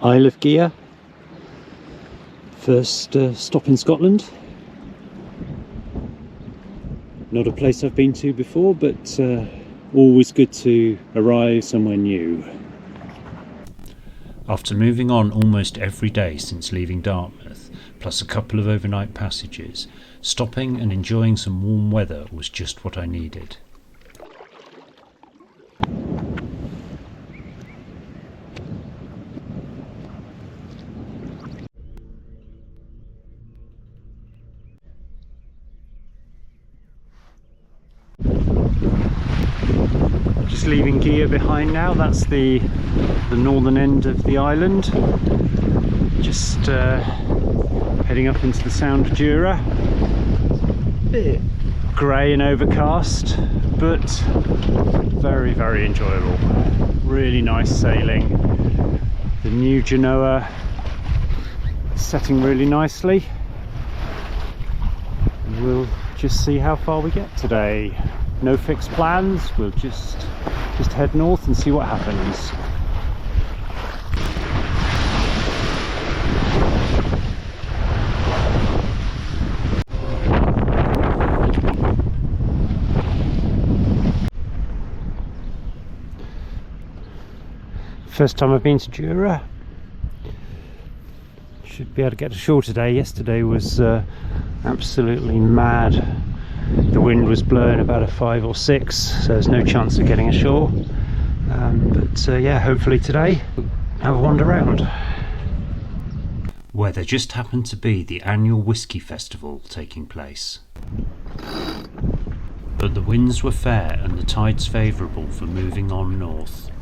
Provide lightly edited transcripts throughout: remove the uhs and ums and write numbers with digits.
Isle of Gigha. First stop in Scotland. Not a place I've been to before, but always good to arrive somewhere new. After moving on almost every day since leaving Dartmouth, plus a couple of overnight passages, stopping and enjoying some warm weather was just what I needed. Just leaving Gigha behind now. That's the northern end of the island. Just heading up into the Sound of Jura. Bit grey and overcast, but very, very enjoyable. Really nice sailing. The new Genoa setting really nicely. And we'll just see how far we get today. No fixed plans. We'll just head north and see what happens. First time I've been to Jura. Should be able to get ashore today. Yesterday was absolutely mad. The wind was blowing about a 5 or 6, so there's no chance of getting ashore. But yeah, hopefully today have a wander around. Where there just happened to be the annual whisky festival taking place. But the winds were fair and the tides favourable for moving on north.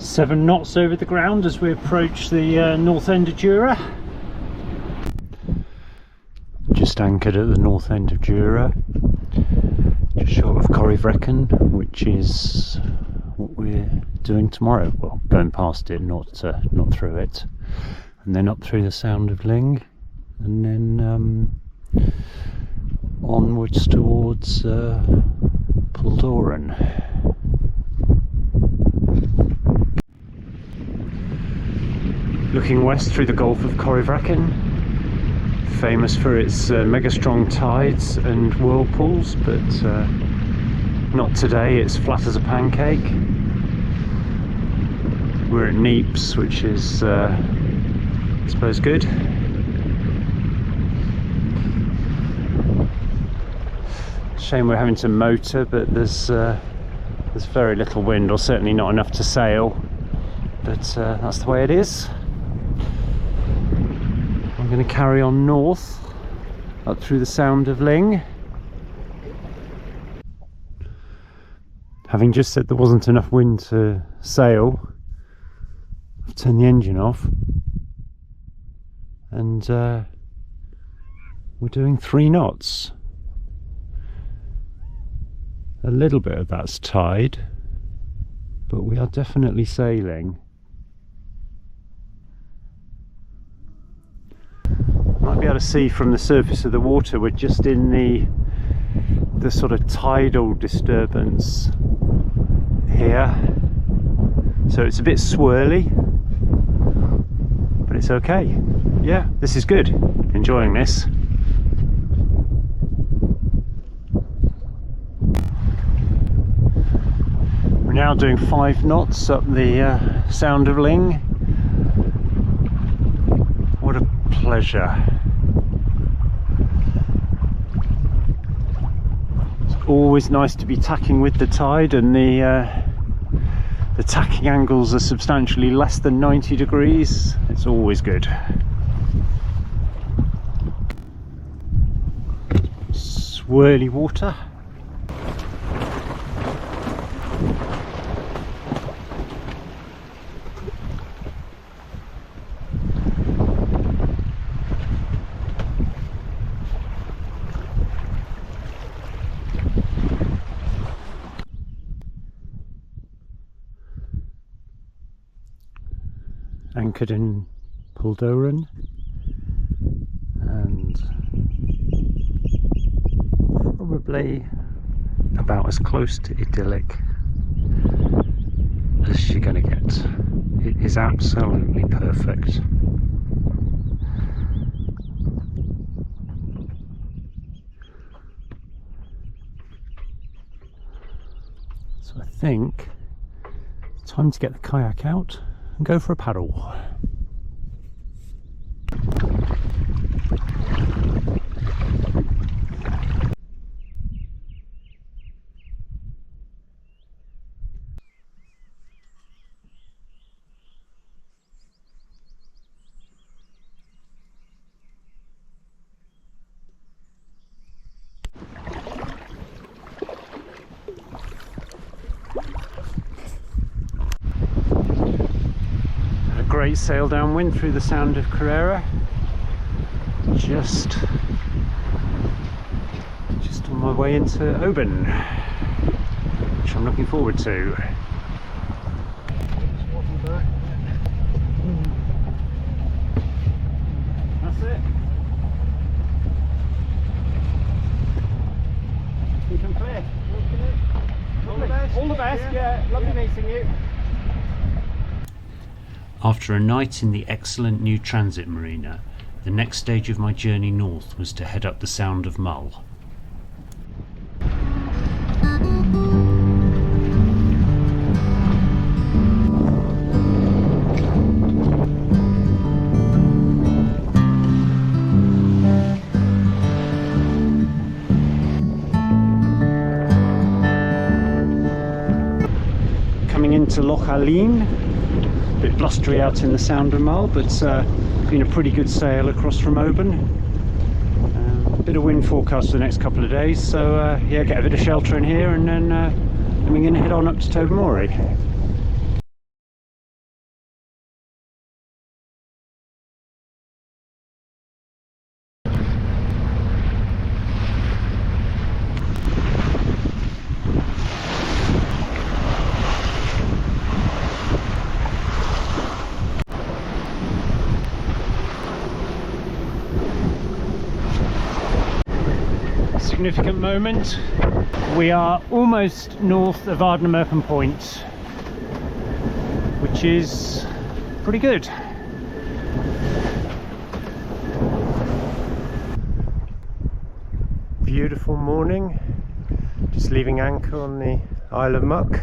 Seven knots over the ground as we approach the north end of Jura. Just anchored at the north end of Jura, just short of Corryvreckan, which is what we're doing tomorrow. Well, going past it, not through it, and then up through the Sound of Luing, and then onwards towards Puilladobhrain. Looking west through the Gulf of Corryvreckan, famous for its mega strong tides and whirlpools, but not today. It's flat as a pancake. We're at Neeps, which is I suppose good. Shame we're having to motor, but there's very little wind, or certainly not enough to sail, but that's the way it is. I'm going to carry on north up through the Sound of Luing. Having just said there wasn't enough wind to sail, I've turned the engine off, and we're doing 3 knots. A little bit of that's tide, but we are definitely sailing. Might be able to see from the surface of the water we're just in the sort of tidal disturbance here, so it's a bit swirly, but it's okay. Yeah, this is good. Enjoying this. We're now doing 5 knots up the Sound of Luing. What a pleasure. Always nice to be tacking with the tide, and the tacking angles are substantially less than 90 degrees. It's always good. Swirly water. anchored in Puilladobhrain, and probably about as close to idyllic as you're going to get. It is absolutely perfect. So I think it's time to get the kayak out and go for a paddle. Great sail downwind through the Sound of Jura. Just on my way into Oban, which I'm looking forward to. That's it. You can clear. All the best. Yeah, lovely meeting you. After a night in the excellent new transit marina, the next stage of my journey north was to head up the Sound of Mull. Coming into Loch Luing. A bit blustery out in the Sound of Mull, but been a pretty good sail across from Oban. A bit of wind forecast for the next couple of days, so yeah, get a bit of shelter in here, and then we're going to head on up to Tobermory. Significant moment. We are almost north of Ardnamurchan Point, which is pretty good. Beautiful morning, just leaving anchor on the Isle of Muck.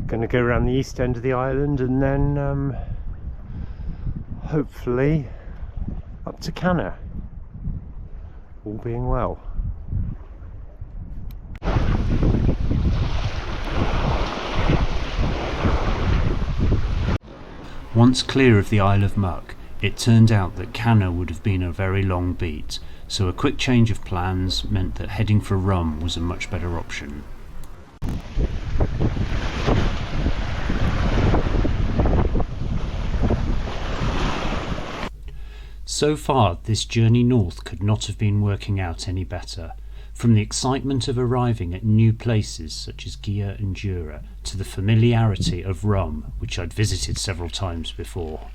Going to go around the east end of the island and then hopefully up to Canna, all being well. Once clear of the Isle of Muck, it turned out that Canna would have been a very long beat, so a quick change of plans meant that heading for Rum was a much better option. So far, this journey north could not have been working out any better. From the excitement of arriving at new places such as Gigha and Jura, to the familiarity of Rum, which I'd visited several times before.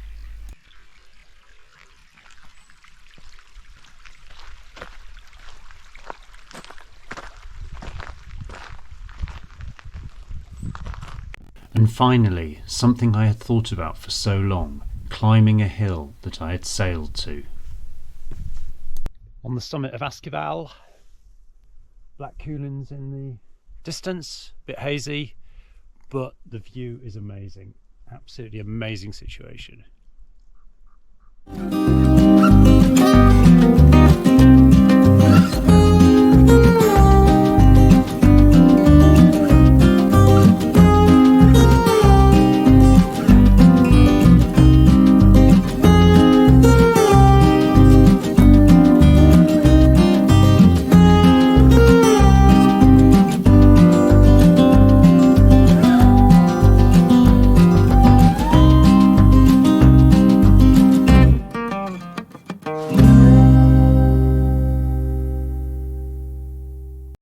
And finally, something I had thought about for so long, climbing a hill that I had sailed to. On the summit of Askival, Black Coolins in the distance, a bit hazy, but the view is amazing. Absolutely amazing situation.